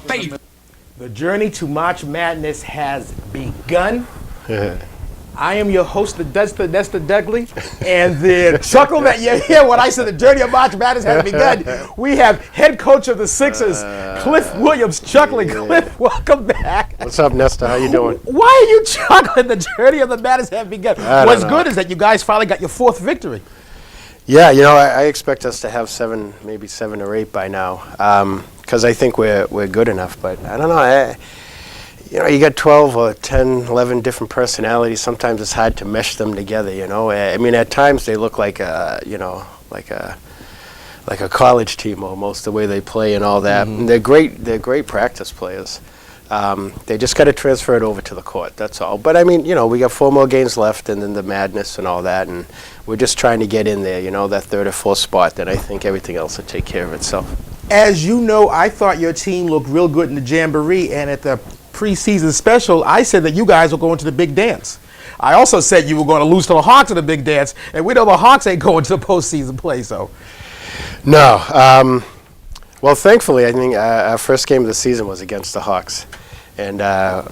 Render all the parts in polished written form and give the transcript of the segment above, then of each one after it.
my favorite. The journey to March Madness has begun. I am your host, the Nesta Dudley, and the chuckle that you hear when I say the journey of March Madness has begun. We have head coach of the Sixers, Cliff Williams, chuckling. Cliff, welcome back. What's up, Nesta? How you doing? Why are you chuckling? The journey of the Madness has begun. What's good is that you guys finally got your fourth victory. Yeah, you know, I expect us to have maybe seven or eight by now, because I think we're good enough. But I don't know. You got 12 or 10, 11 different personalities. Sometimes it's hard to mesh them together, you know. I mean, at times they look like a college team almost, the way they play and all that. And they're great practice players. They just got to transfer it over to the court, that's all. But I mean, you know, we got 4 more games left and then the madness and all that, and we're just trying to get in there, you know, that 3rd or 4th spot. Then I think everything else will take care of itself. As you know, I thought your team looked real good in the Jamboree, and at the preseason special, I said that you guys were going to the big dance. I also said you were going to lose to the Hawks in the big dance, and we know the Hawks ain't going to the postseason play, so. No. Well, thankfully, I think our first game of the season was against the Hawks. And,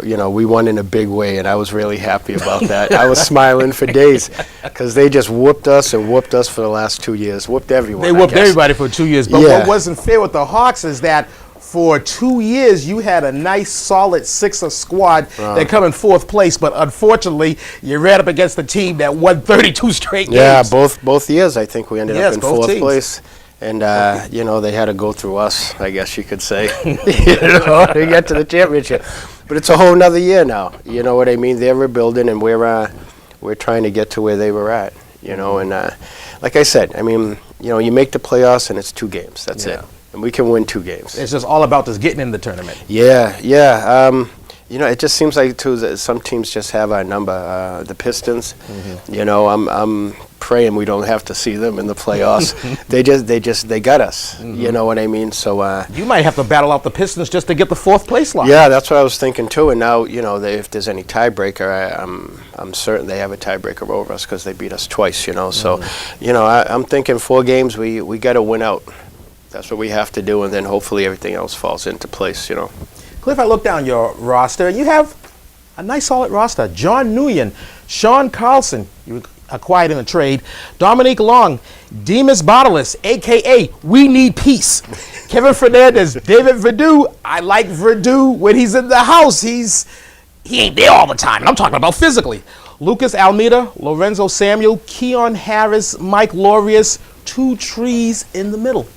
you know, we won in a big way, and I was really happy about that. I was smiling for days because they just whooped us and whooped us for the last 2 years, whooped everyone. They whooped everybody for 2 years. But what wasn't fair with the Hawks is that for 2 years, you had a nice, solid Sixer squad that come in 4th place, but unfortunately, you ran up against the team that won 32 straight games. Yeah, both years, I think we ended up in 4th place. And, you know, they had to go through us, I guess you could say, you know, to get to the championship. But it's a whole nother year now, you know what I mean? They're rebuilding, and we're trying to get to where they were at, you know. And like I said, I mean, you know, you make the playoffs, and it's 2 games. That's it. And we can win 2 games. It's just all about just getting in the tournament. Yeah. You know, it just seems like, too, that some teams just have our number. The Pistons, you know, I'm praying we don't have to see them in the playoffs. they got us. You know what I mean? So you might have to battle out the Pistons just to get the 4th place line. Yeah, that's what I was thinking too. And now, you know, if there's any tiebreaker, I'm certain they have a tiebreaker over us because they beat us twice. You know, so you know, I'm thinking 4 games we got to win out. That's what we have to do, and then hopefully everything else falls into place. You know. Cliff, I look down your roster, and you have a nice, solid roster. John Nguyen, Sean Carlson, you acquired in a trade, Dominique Long, Demas Bottalis, a.k.a. We Need Peace, Kevin Fernandez, David Verdue. I like Verdue when he's in the house. He ain't there all the time, and I'm talking about physically. Lucas Almeida, Lorenzo Samuel, Keon Harris, Mike Lorius, 2 trees in the middle.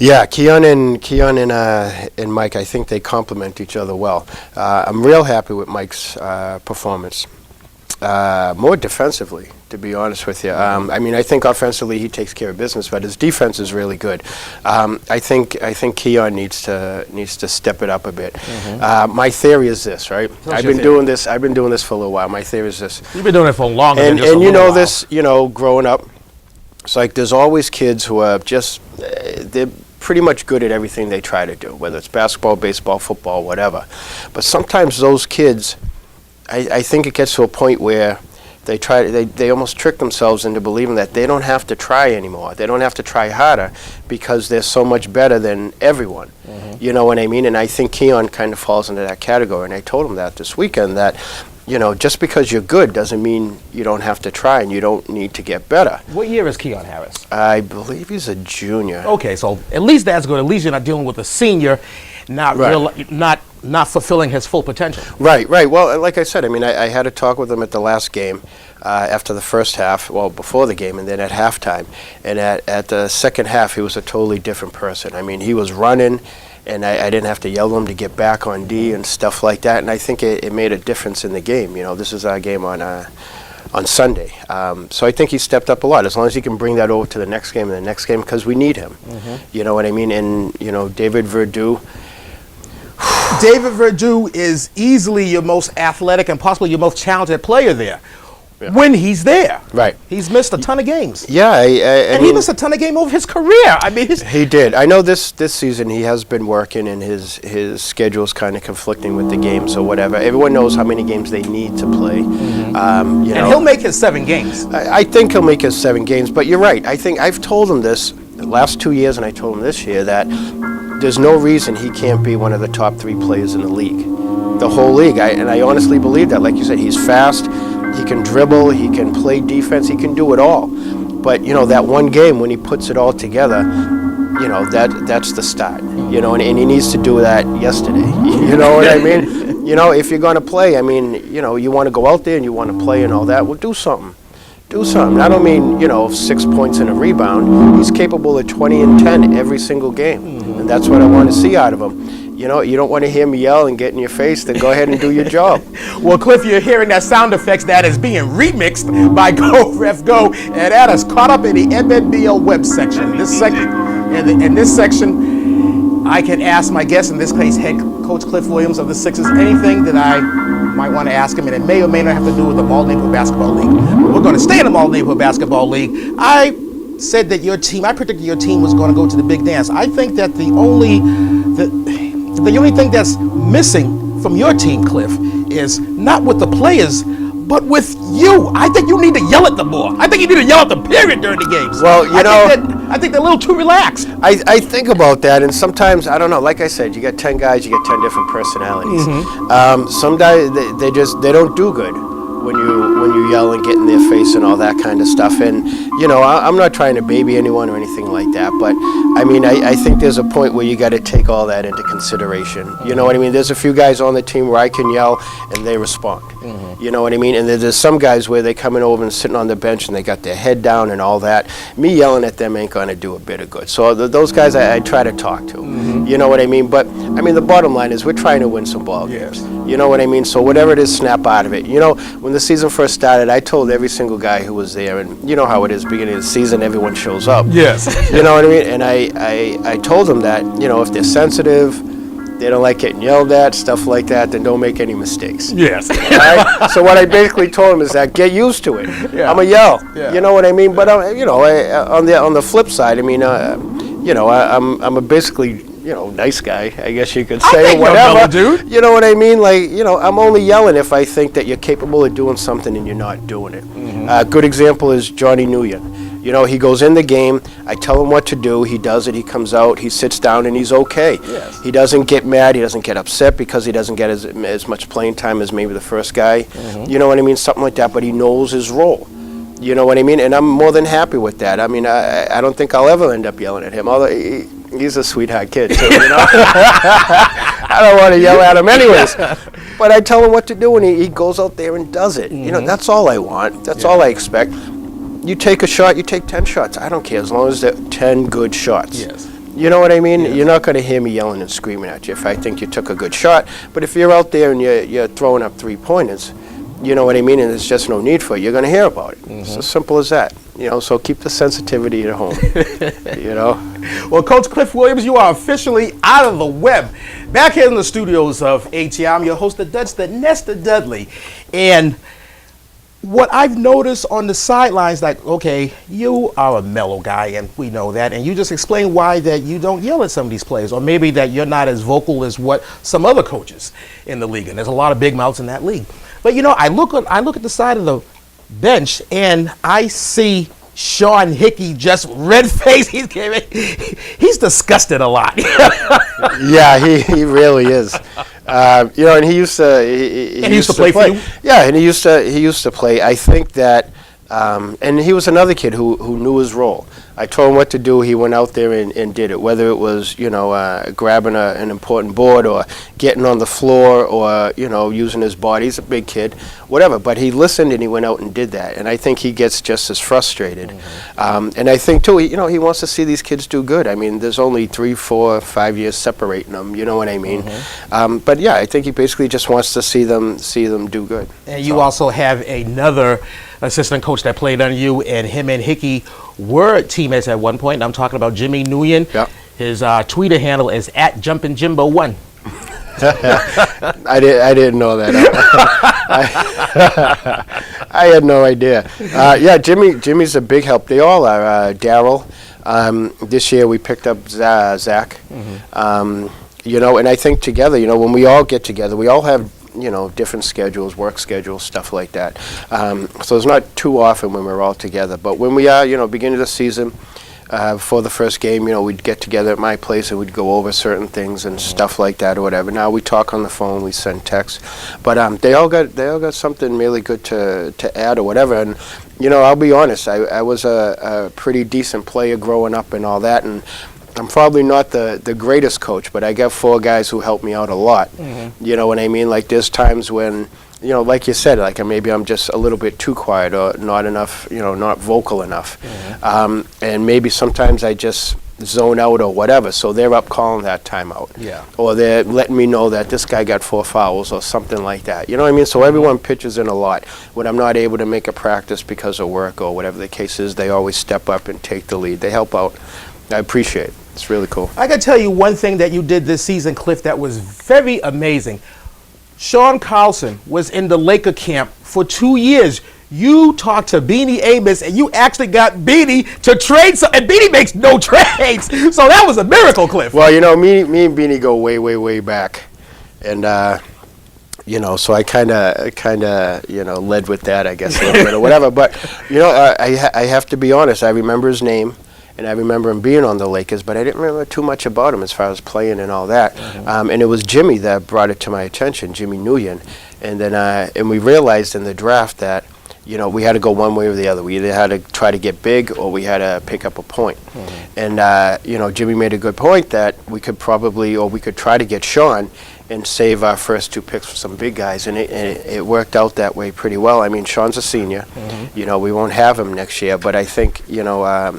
Yeah, Keon and Mike, I think they complement each other well. I'm real happy with Mike's performance. More defensively, to be honest with you. I mean, I think offensively he takes care of business, but his defense is really good. I think Keon needs to step it up a bit. My theory is this, right? I've been doing this for a little while. My theory is this. You've been doing it for longer than just a and you know while. this, you know, growing up. It's like there's always kids who are just they're pretty much good at everything they try to do, whether it's basketball, baseball, football, whatever. But sometimes those kids, I think it gets to a point where they almost trick themselves into believing that they don't have to try anymore. They don't have to try harder because they're so much better than everyone. You know what I mean? And I think Keon kind of falls into that category. And I told him that this weekend, that, you know, just because you're good doesn't mean you don't have to try and you don't need to get better. What year is Keon Harris? I believe he's a junior. Okay, so at least that's good. At least you're not dealing with a senior not fulfilling his full potential. Right. Well, like I said, I mean, I had a talk with him at the last game after the first half, well, before the game, and then at halftime. And at the second half, he was a totally different person. I mean, he was running, and I didn't have to yell at him to get back on D and stuff like that. And I think it made a difference in the game. You know, this is our game on Sunday. So I think he stepped up a lot, as long as he can bring that over to the next game and the next game, because we need him. You know what I mean? And, you know, David Verdue. David Verdue is easily your most athletic and possibly your most talented player there. When he's there. Right. He's missed a ton of games. Yeah. And he missed a ton of games over his career. I mean, he did. I know this season he has been working, and his schedule's kind of conflicting with the games or whatever. Everyone knows how many games they need to play. And he'll make his 7 games. I think he'll make his 7 games, but you're right. I think I've told him this the last 2 years, and I told him this year, that there's no reason he can't be one of the top 3 players in the league. The whole league. I honestly believe that. Like you said, he's fast, he can dribble, he can play defense, he can do it all. But, that one game when he puts it all together, that's the start. And he needs to do that yesterday. You know what I mean? If you're going to play, you want to go out there and you want to play and all that, well, do something. Do something. I don't mean, 6 points and a rebound. He's capable of 20 and 10 every single game. And that's what I want to see out of him. You don't want to hear me yell and get in your face, then go ahead and do your job. Well, Cliff, you're hearing that sound effects that is being remixed by Go Ref Go, and that is caught up in the MNBL web section. In this section, I can ask my guest, in this case, head coach Cliff Williams of the Sixers, anything that I might want to ask him, and it may or may not have to do with the Mall Neighborhood Basketball League. We're going to stay in the Mall Neighborhood Basketball League. I said that I predicted your team was going to go to the big dance. I think that the only thing that's missing from your team, Cliff, is not with the players, but with you. I think you need to yell at them more. I think you need to yell at them, period, during the games. Well, I think they're a little too relaxed. I think about that, and sometimes, I don't know, like I said, you got 10 guys, you get 10 different personalities. Some guys, they don't do good when you yell and get in their face and all that kind of stuff. And, I'm not trying to baby anyone or anything like that, but, I think there's a point where you got to take all that into consideration. You know what I mean? There's a few guys on the team where I can yell and they respond. You know what I mean? And there's some guys where they coming over and sitting on the bench and they got their head down and all that. Me yelling at them ain't going to do a bit of good. So those guys I try to talk to. You know what I mean? But, the bottom line is we're trying to win some ball games. You know what I mean? So whatever it is, snap out of it. When the season first started, I told every single guy who was there, and you know how it is, beginning of the season, everyone shows up. Yes. You know what I mean? And I told them that, if they're sensitive, they don't like getting yelled at, stuff like that, then don't make any mistakes. Yes. Right? So what I basically told them is that get used to it. Yeah. I'm a yell. Yeah. You know what I mean? But on the flip side, I'm a basically nice guy, I guess you could say, or whatever. Dude. You know what I mean? Like, I'm only yelling if I think that you're capable of doing something and you're not doing it. A good example is Johnny Nguyen. He goes in the game, I tell him what to do, he does it, he comes out, he sits down, and he's okay. Yes. He doesn't get mad, he doesn't get upset because he doesn't get as much playing time as maybe the first guy. You know what I mean? Something like that, but he knows his role. You know what I mean? And I'm more than happy with that. I don't think I'll ever end up yelling at him, although he's a sweetheart kid, too, I don't want to yell at him anyways. But I tell him what to do, and he goes out there and does it. That's all I want. That's all I expect. You take a shot, you take 10 shots. I don't care, as long as they're 10 good shots. Yes. You know what I mean? Yes. You're not going to hear me yelling and screaming at you if I think you took a good shot. But if you're out there and you're throwing up 3-pointers, you know what I mean, and there's just no need for it, you're going to hear about it. It's as simple as that. So keep the sensitivity at home. Well, Coach Cliff Williams, you are officially out of the web. Back here in the studios of ATI, I'm your host, the Nestor Dudley. And what I've noticed on the sidelines, like, okay, you are a mellow guy, and we know that, and you just explain why that you don't yell at some of these players, or maybe that you're not as vocal as what some other coaches in the league, and there's a lot of big mouths in that league. But I look at the side of the bench, and I see Sean Hickey just red faced. He's disgusted a lot. Yeah, he really is. And he used to. He used to play for you? Yeah, and he used to play. I think that, and he was another kid who knew his role. I told him what to do. He went out there and did it. Whether it was grabbing an important board or getting on the floor or using his body. He's a big kid, whatever. But he listened and he went out and did that. And I think he gets just as frustrated. And I think too, he wants to see these kids do good. There's only 3, 4, 5 years separating them. You know what I mean? But yeah, I think he basically just wants to see them do good. And you also have another assistant coach that played under you, and him and Hickey were teammates at one point. I'm talking about Jimmy Nguyen. Yep. His Twitter handle is @JumpinJimbo1. I didn't know that. I had no idea. Yeah, Jimmy's a big help. They all are. Daryl. This year we picked up Zach. And I think together, when we all get together, we all have different schedules, work schedules, stuff like that. So it's not too often when we're all together. But when we are, beginning of the season, before the first game, we'd get together at my place and we'd go over certain things and stuff like that or whatever. Now we talk on the phone, we send texts, but they all got something really good to add or whatever. And I'll be honest, I was a pretty decent player growing up and all that, and I'm probably not the greatest coach, but I got 4 guys who helped me out a lot. You know what I mean? Like there's times when, like you said, like maybe I'm just a little bit too quiet or not enough, not vocal enough. And maybe sometimes I just zone out or whatever, so they're up calling that timeout. Yeah. Or they're letting me know that this guy got 4 fouls or something like that. You know what I mean? So everyone pitches in a lot. When I'm not able to make a practice because of work or whatever the case is, they always step up and take the lead. They help out. I appreciate it. It's really cool. I got to tell you one thing that you did this season, Cliff, that was very amazing. Sean Carlson was in the Laker camp for 2 years. You talked to Beanie Amos, and you actually got Beanie to trade. And Beanie makes no trades, so that was a miracle, Cliff. Well, me and Beanie go way, way, way back, and so I kind of led with that, I guess, a little bit or whatever. But I have to be honest. I remember his name. And I remember him being on the Lakers, but I didn't remember too much about him as far as playing and all that. And it was Jimmy that brought it to my attention, Jimmy Nguyen. And then and we realized in the draft that, we had to go one way or the other. We either had to try to get big or we had to pick up a point. And, Jimmy made a good point that we could try to get Sean and save our first 2 picks for some big guys, and it worked out that way pretty well. I mean, Sean's a senior. We won't have him next year, but I think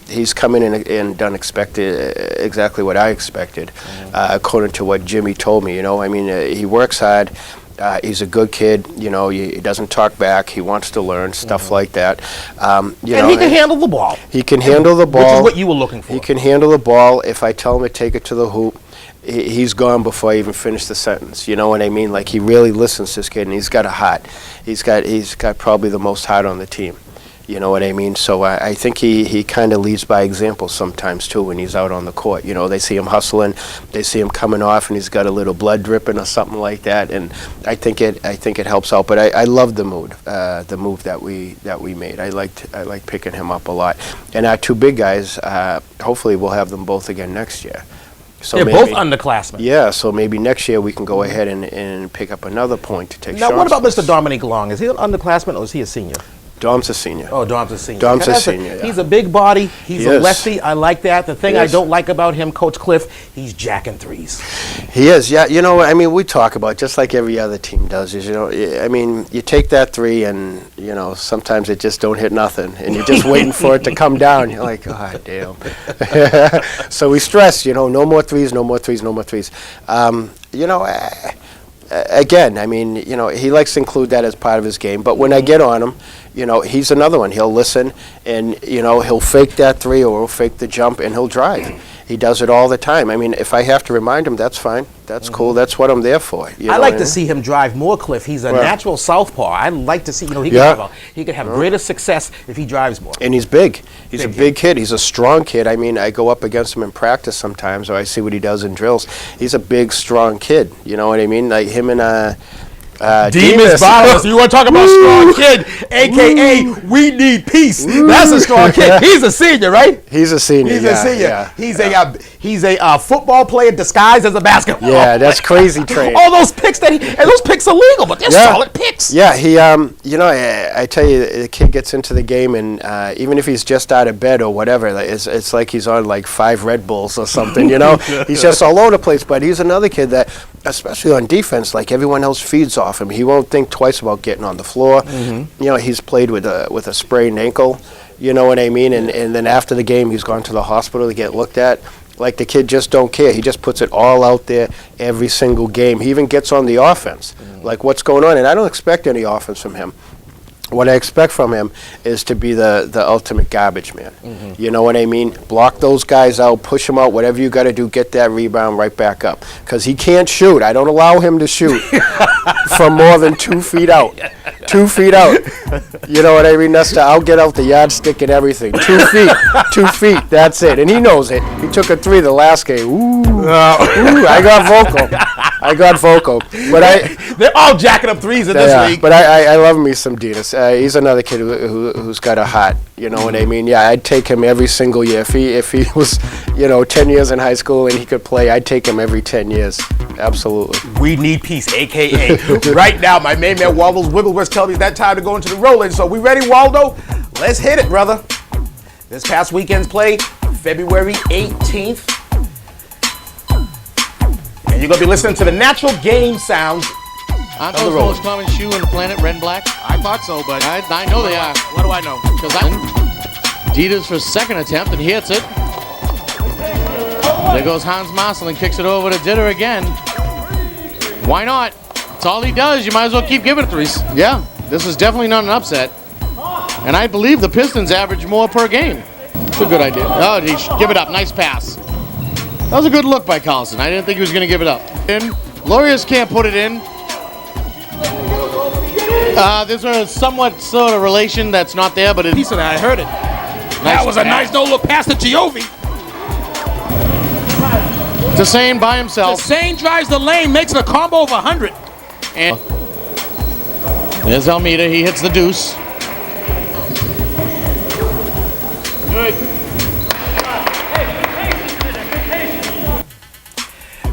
he's come in and done exactly what I expected, according to what Jimmy told me. I mean, he works hard. He's a good kid. He doesn't talk back. He wants to learn stuff like that. And he can handle the ball. He can handle the ball, which is what you were looking for. He can handle the ball. If I tell him to take it to the hoop, he's gone before I even finish the sentence. You know what I mean? Like he really listens to this kid, and he's got a heart. He's got probably the most heart on the team. You know what I mean? So I think he kind of leads by example sometimes too when he's out on the court. They see him hustling, they see him coming off, and he's got a little blood dripping or something like that. And I think it helps out. But I love the move that we made. I liked picking him up a lot. And our 2 big guys, hopefully we'll have them both again next year. So they're both underclassmen. Yeah, so maybe next year we can go ahead and pick up another point to take. Now, what about Mr. Dominique Long? Is he an underclassman or is he a senior? Dom's a senior. Oh, Dom's a senior. Dom's a senior, yeah. He's a big body. He's a lefty. I like that. The thing I Yes. don't like about him, Coach Cliff, he's jacking threes. He is, yeah. I mean, we talk about, just like every other team does, is, I mean, you take that 3 and, sometimes it just don't hit nothing. And you're just waiting for it to come down. You're like, God damn. So we stress, no more threes, no more threes, no more threes. Again, I mean, he likes to include that as part of his game. But when I get on him, he's another one. He'll listen, and, he'll fake that 3 or he'll fake the jump, and he'll drive. He does it all the time. I mean, if I have to remind him, that's fine. That's cool. That's what I'm there for. I like to see him drive more, Cliff. He's a natural southpaw. I like to see, he could have greater success if he drives more. And he's big. He's a big kid. He's a strong kid. I mean, I go up against him in practice sometimes, or I see what he does in drills. He's a big, strong kid. You know what I mean? Like him and Demas Bottles. You want to talk about strong kid, a.k.a. we need peace. That's a strong kid. He's a senior, right? He's a senior. He's a senior. Yeah. He's a football player disguised as a basketball player. That's crazy trade. All those picks and those picks are legal, but they're solid picks. Yeah, he I tell you, the kid gets into the game, and even if he's just out of bed or whatever, it's like he's on like 5 Red Bulls or something. He's just all over the place. But he's another kid that, especially on defense, like everyone else feeds off him. He won't think twice about getting on the floor. He's played with a sprained ankle. You know what I mean? And then after the game, he's gone to the hospital to get looked at. Like, the kid just don't care. He just puts it all out there every single game. He even gets on the offense. Like, what's going on? And I don't expect any offense from him. What I expect from him is to be the ultimate garbage man. You know what I mean? Block those guys out, push them out, whatever you got to do, get that rebound right back up. Because he can't shoot. I don't allow him to shoot from more than 2 feet out. 2 feet out. You know what I mean? I'll get out the yardstick and everything. 2 feet. 2 feet. That's it. And he knows it. He took a 3 the last game. Ooh, I got vocal. I got vocal, but They're all jacking up threes in this league. But I love me some Dinas. He's another kid who's got a heart. You know what I mean? Yeah, I'd take him every single year. If he was, 10 years in high school and he could play, I'd take him every 10 years. Absolutely. We need peace, a.k.a. right now, my main man Waldo's Wigglesworth tells me it's that time to go into the roll-in. So we ready, Waldo? Let's hit it, brother. This past weekend's play, February 18th. And you're going to be listening to the natural game sounds. Aren't those the most common shoe on the planet, red and black? I thought so, but I know they are. What do I know? Because Adidas for second attempt, and he hits it. There goes Hans Marcelin, kicks it over to Ditter again. Why not? It's all he does. You might as well keep giving it threes. Yeah, this is definitely not an upset. And I believe the Pistons average more per game. It's a good idea. Oh, he should give it up. Nice pass. That was a good look by Carlson. I didn't think he was going to give it up. Laureus can't put it in. There's a somewhat sort of relation that's not there, but piece of that, I heard it. That was a nice no-look pass to Giovi. Desane by himself. Desane drives the lane, makes it a combo of 100. And there's Almeida. He hits the deuce.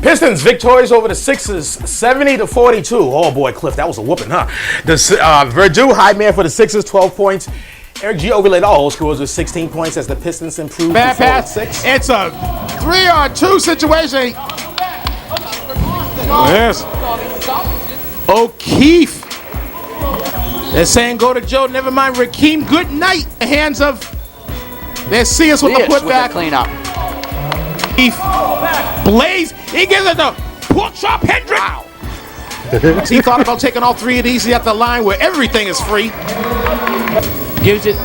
Pistons victorious over the Sixers, 70-42. Oh boy, Cliff, that was a whooping, huh? Verdue, high man for the Sixers, 12 points. Eric Giovi led all scores with 16 points as the Pistons improved. Bad pass. 6. It's a 3-on-2 situation. Yes. O'Keefe. They're saying go to Joe. Never mind. Rakeem, good night. The hands of. They see us with the putback. Clean up. O'Keefe. Blaze. He gives it to push up Hendrick. Wow. He thought about taking all 3 of these at the line where everything is free. Gives it.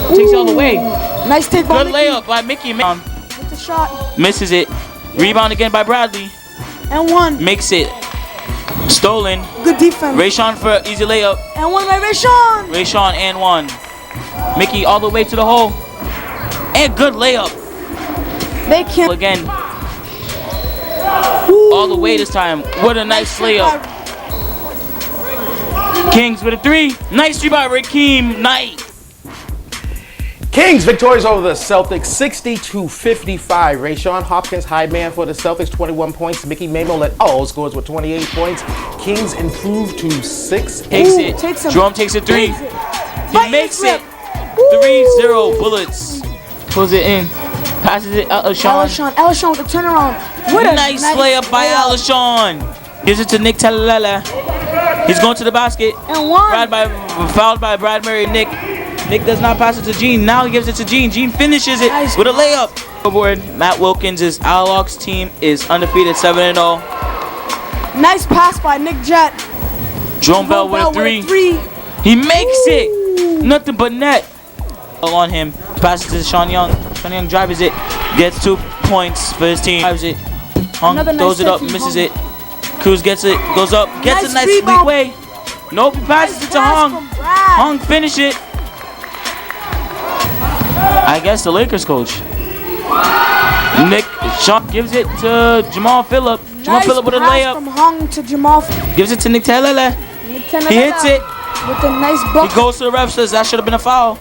Takes it all the way. Nice take by Good Mickey. layup by Mickey. With the shot. Misses it. Rebound again by Bradley. And one. Makes it. Stolen. Good defense. Rayshawn for easy layup. And one by Rayshawn. Rayshawn and one. Mickey all the way to the hole. And good layup. They can't. Again. All the way this time. What a nice layup. Kings with a 3. Nice 3 by Rakeem Knight. Kings victorious over the Celtics, 60-55. Rayshawn Hopkins, high man for the Celtics, 21 points. Mickey Mamo led all scores with 28 points. Kings improved to 6. Takes it. Jerome takes a 3. He makes it. 3-0 Bullets. Pulls it in. Passes it out Alshon. Alshon with the turnaround. What a nice layup by Alshon. Gives it to Nick Talalala. He's going to the basket. And one. Fouled by Brad Murray. Nick does not pass it to Gene. Now he gives it to Gene. Gene finishes it with a layup. Scoreboard. Matt Wilkins' Alex team is undefeated 7-0. Nice pass by Nick Jett. Jerome Bell with a 3. He makes it. Nothing but net. On him. Passes to Sean Young. Sean Young drives it. Gets 2 points for his team. Drives it. Hung throws it up. Misses it. Cruz gets it. Goes up. Gets a nice sleep way. Nope. He passes it to Hung. Hung finish it. I guess the Lakers coach. Nick Sean gives it to Jamal Phillip. Jamal Phillip with a layup. From Hung to Jamal. Gives it to Nick Taylor. He hits it. With a nice bucket. He goes to the ref, says that should have been a foul.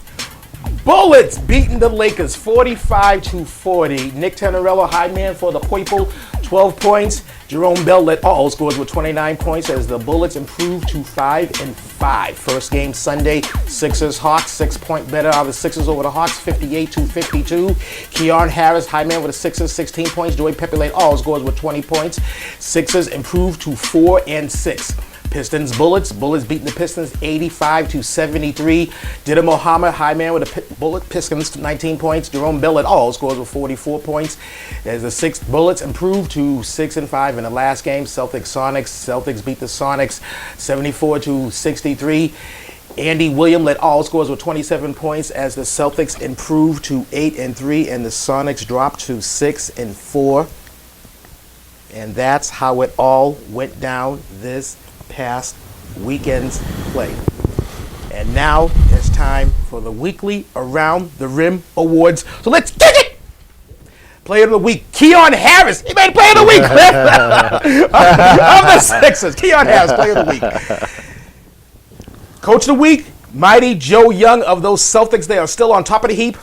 Bullets beating the Lakers 45-40. Nick Tenorello, high man for the Purple, 12 points. Jerome Bell led all scores with 29 points as the Bullets improved to 5-5. First game Sunday, Sixers Hawks, 6-point better out of the Sixers over the Hawks, 58-52. Keon Harris, high man with the Sixers, 16 points. Joey Pepe led all scores with 20 points. Sixers improved to 4-6. Pistons, Bullets beating the Pistons 85-73. Dida Mohammed, high man with the Bullet Pistons, 19 points. Jerome Bell at all scores with 44 points. As the Bullets improved to 6-5 in the last game. Celtics beat the Sonics 74-63. Andy Williams led all scores with 27 points as the Celtics improved to 8-3 and the Sonics dropped to 6-4. And that's how it all went down this past weekend's play. And now it's time for the weekly Around the Rim Awards. So let's kick it! Player of the week, Keon Harris. He made player of the week, Cliff. of the Sixers. Keon Harris, player of the week. Coach of the week, mighty Joe Young of those Celtics. They are still on top of the heap.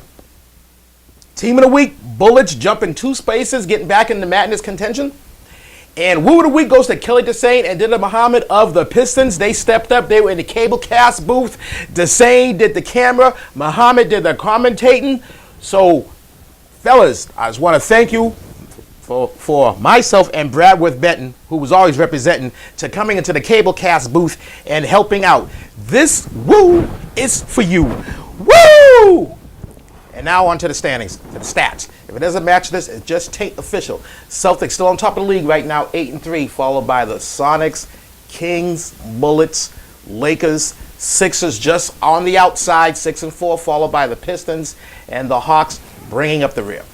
Team of the week, Bullets jumping 2 spaces, getting back into madness contention. And Woo of the week goes to Kelly Desane and Dilla Muhammad of the Pistons. They stepped up. They were in the cable cast booth. Desane did the camera. Muhammad did the commentating. So, fellas, I just want to thank you for myself and Bradworth Benton, who was always representing, to coming into the cable cast booth and helping out. This Woo is for you. Woo! And now on to the standings, to the stats. If it doesn't match this, it just taint official. Celtics still on top of the league right now, 8-3, followed by the Sonics, Kings, Bullets, Lakers, Sixers just on the outside, 6-4, followed by the Pistons and the Hawks bringing up the rear.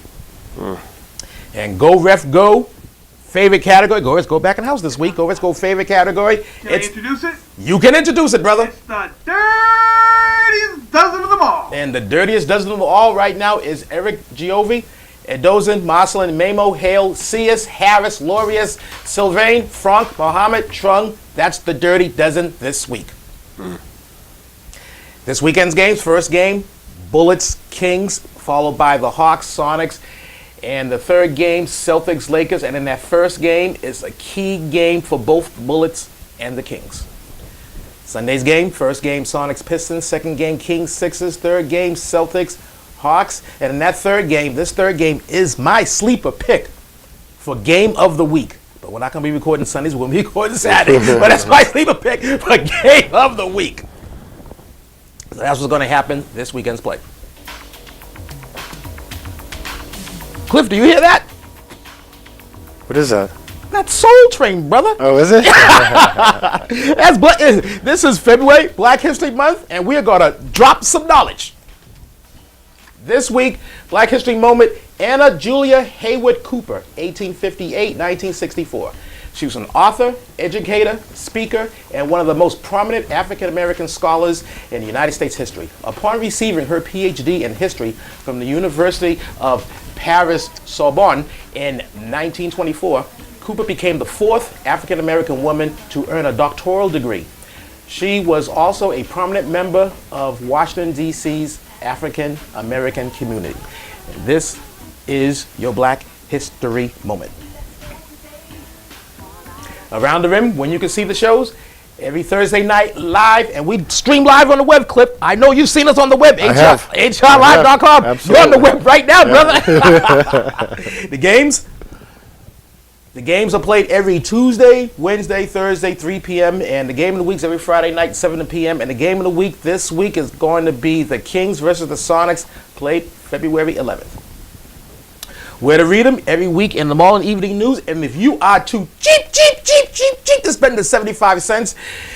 And Go Ref Go, favorite category. Go Ref Go back in the house this week. Go Ref Go favorite category. Can I introduce it? You can introduce it, brother. It's the dirtiest dozen of them all. And the dirtiest dozen of them all right now is Eric Giove, Edozen, Marcelin, Memo, Hale, Cius, Harris, Lorius, Sylvain, Frank, Mohammed, Trung. That's the dirty dozen this week. This weekend's games, first game, Bullets, Kings, followed by the Hawks, Sonics, and the third game, Celtics, Lakers. And in that first game is a key game for both the Bullets and the Kings. Sunday's game, first game, Sonics, Pistons, second game, Kings, Sixers, third game, Celtics, Hawks. And in that third game, this third game is my sleeper pick for game of the week. But we're not going to be recording Sundays, we're going to be recording Saturday. But that's my sleeper pick for game of the week. So that's what's going to happen this weekend's play. Cliff, do you hear that? What is that? That's Soul Train, brother. Oh, is it? This is February, Black History Month, and we're going to drop some knowledge. This week, Black History moment, Anna Julia Haywood Cooper, 1858-1964. She was an author, educator, speaker, and one of the most prominent African-American scholars in United States history. Upon receiving her PhD in history from the University of Paris Sorbonne in 1924, Cooper became the 4th African-American woman to earn a doctoral degree. She was also a prominent member of Washington, D.C.'s African-American community. And this is your Black History moment. Around the Rim, when you can see the shows, every Thursday night live, and we stream live on the web, Clip. I know you've seen us on the web, hrlive.com. You're on the web right now, brother. The games are played every Tuesday, Wednesday, Thursday, 3 p.m., and the game of the week's every Friday night, 7 p.m., and the game of the week this week is going to be the Kings versus the Sonics, played February 11th. Where to read them every week in the morning evening news. And if you are too cheap to spend the 75 cents,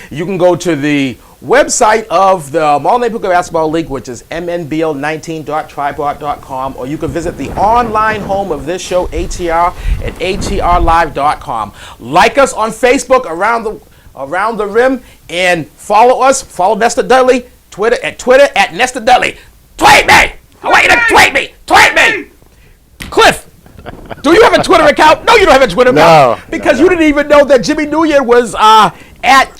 you can go to the website of the Mall Neighborhood Basketball League, which is mnbl19.tripod.com, or you can visit the online home of this show, ATR, at atrlive.com. Like us on Facebook, Around the Rim, and follow us. Follow Nesta Dudley, Twitter at Nesta Dudley. Tweet me! I want you to tweet me! Tweet me! Cliff, do you have a Twitter account? No, you don't have a Twitter account. Because you didn't even know that Jimmy New Year was at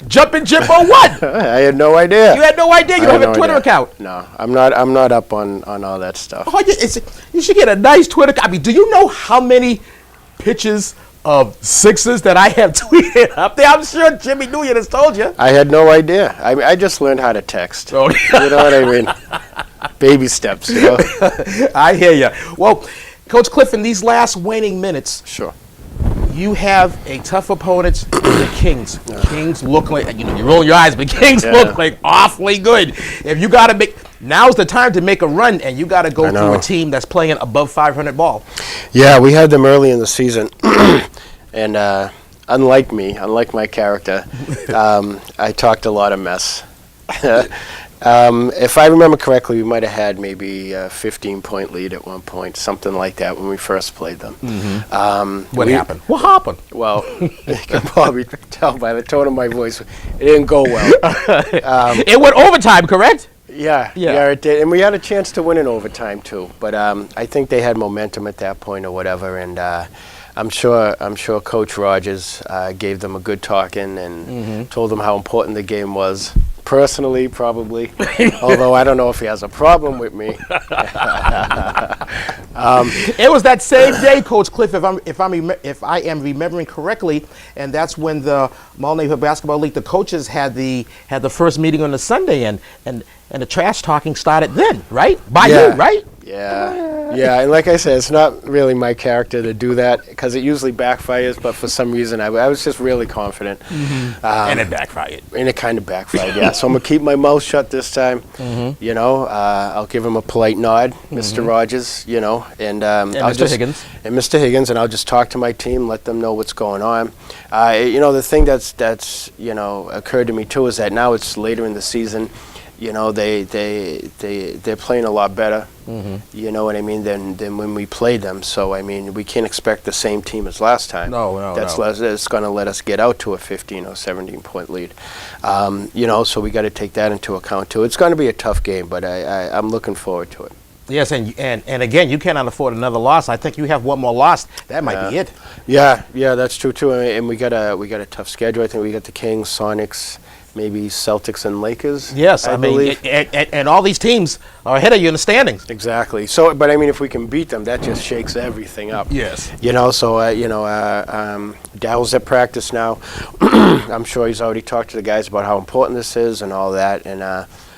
Jumpin' Jimbo 1. I had no idea. You had no idea. You don't have a Twitter account. No, I'm not up on all that stuff. Oh, you should get a nice Twitter. I mean, do you know how many pictures of Sixers that I have tweeted up there? I'm sure Jimmy New Year has told you. I had no idea. I just learned how to text. Oh. You know what I mean? Baby steps, you know? I hear you. Well, Coach Cliff, in these last waning minutes, Sure. you have a tough opponent in the Kings. Kings look like, you roll your eyes, but Kings look like awfully good. If you got to now's the time to make a run, and you got to go through a team that's playing above 500 ball. Yeah, we had them early in the season, and unlike my character, I talked a lot of mess. If I remember correctly, we might have had maybe a 15-point lead at one point, something like that, when we first played them. Mm-hmm. What happened? What happened? Well, you can probably tell by the tone of my voice, it didn't go well. It went overtime, correct? Yeah, it did. And we had a chance to win in overtime, too. But I think they had momentum at that point or whatever. And I'm sure Coach Rogers gave them a good talking and told them how important the game was. Personally, probably. Although I don't know if he has a problem with me. It was that same day, Coach Cliff, if I am remembering correctly, and that's when the Mall Neighborhood Basketball League, the coaches had the first meeting on the Sunday, and the trash talking started then, right? By you, right? Yeah, and like I said, it's not really my character to do that because it usually backfires, but for some reason I was just really confident. And it backfired. And it kind of backfired, yeah. So I'm going to keep my mouth shut this time. You know, I'll give him a polite nod, Mr. Rogers, you know, and Mr. Higgins. And Mr. Higgins, and I'll just talk to my team, let them know what's going on. You know, the thing that's you know, occurred to me too is that now it's later in the season. You know, they're playing a lot better. You know what I mean? Than when we played them. So I mean, we can't expect the same team as last time. No. That's going to let us get out to a 15 or 17 point lead. You know, so we got to take that into account too. It's going to be a tough game, but I'm looking forward to it. Yes, and again, you cannot afford another loss. I think you have one more loss. That might be it. Yeah, that's true too. And we got a tough schedule. I think we got the Kings, Sonics, maybe Celtics and Lakers. Yes, I mean, and all these teams are ahead of you in the standings. Exactly. So, but I mean, if we can beat them, that just shakes everything up. Yes. You know, so you know, Dowell's at practice now. I'm sure he's already talked to the guys about how important this is and all that, and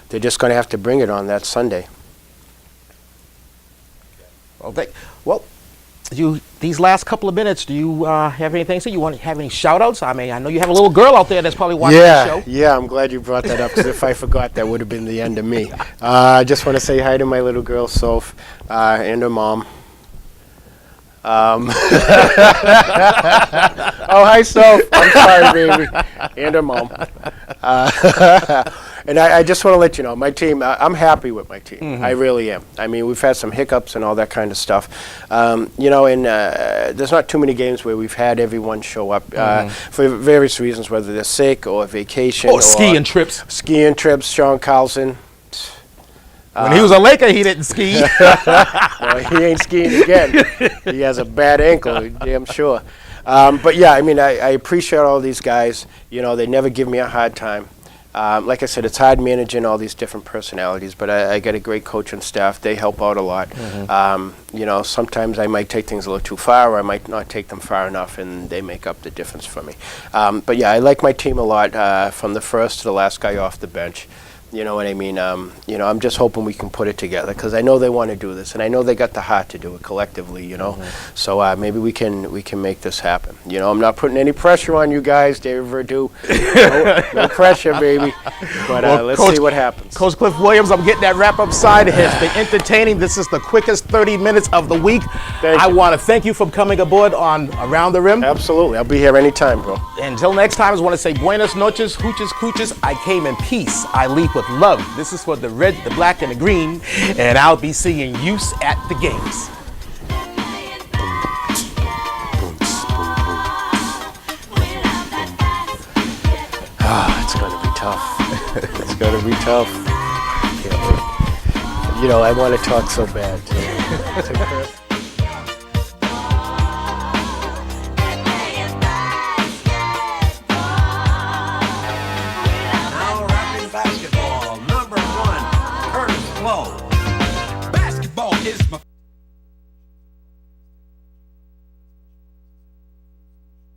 they're just going to have to bring it on that Sunday. Well, these last couple of minutes, do you have anything to say? You want to have any shout-outs? I mean, I know you have a little girl out there that's probably watching the show. Yeah, I'm glad you brought that up because if I forgot, that would have been the end of me. I just want to say hi to my little girl, Soph, and her mom. Oh, hi, Soph. I'm sorry, baby. And her mom. And I just want to let you know, my team, I'm happy with my team. I really am. I mean, we've had some hiccups and all that kind of stuff. You know, and there's not too many games where we've had everyone show up for various reasons, whether they're sick or vacation. Or skiing trips. Skiing trips, Sean Carlson. When he was a Laker, he didn't ski. Well, he ain't skiing again. He has a bad ankle, damn sure. But yeah, I mean, I appreciate all these guys. You know, they never give me a hard time. Like I said, it's hard managing all these different personalities, but I got a great coaching staff. They help out a lot. You know, sometimes I might take things a little too far, or I might not take them far enough, and they make up the difference for me. But yeah, I like my team a lot, from the first to the last guy off the bench. You know what I mean? You know, I'm just hoping we can put it together because I know they want to do this, and I know they got the heart to do it collectively. You know, so maybe we can make this happen. You know, I'm not putting any pressure on you guys, David Verdue. No pressure, baby. But let's see what happens. Coach Cliff Williams, I'm getting that wrap-up side. It's been entertaining. This is the quickest 30 minutes of the week. I want to thank you for coming aboard on Around the Rim. Absolutely. I'll be here anytime, bro. Until next time, I just want to say buenas noches, hooches, cooches. I came in peace. I leave with love. This is for the red, the black, and the green, and I'll be seeing you at the games. It's going to be tough. It's going to be tough. You know, I want to talk so bad, too.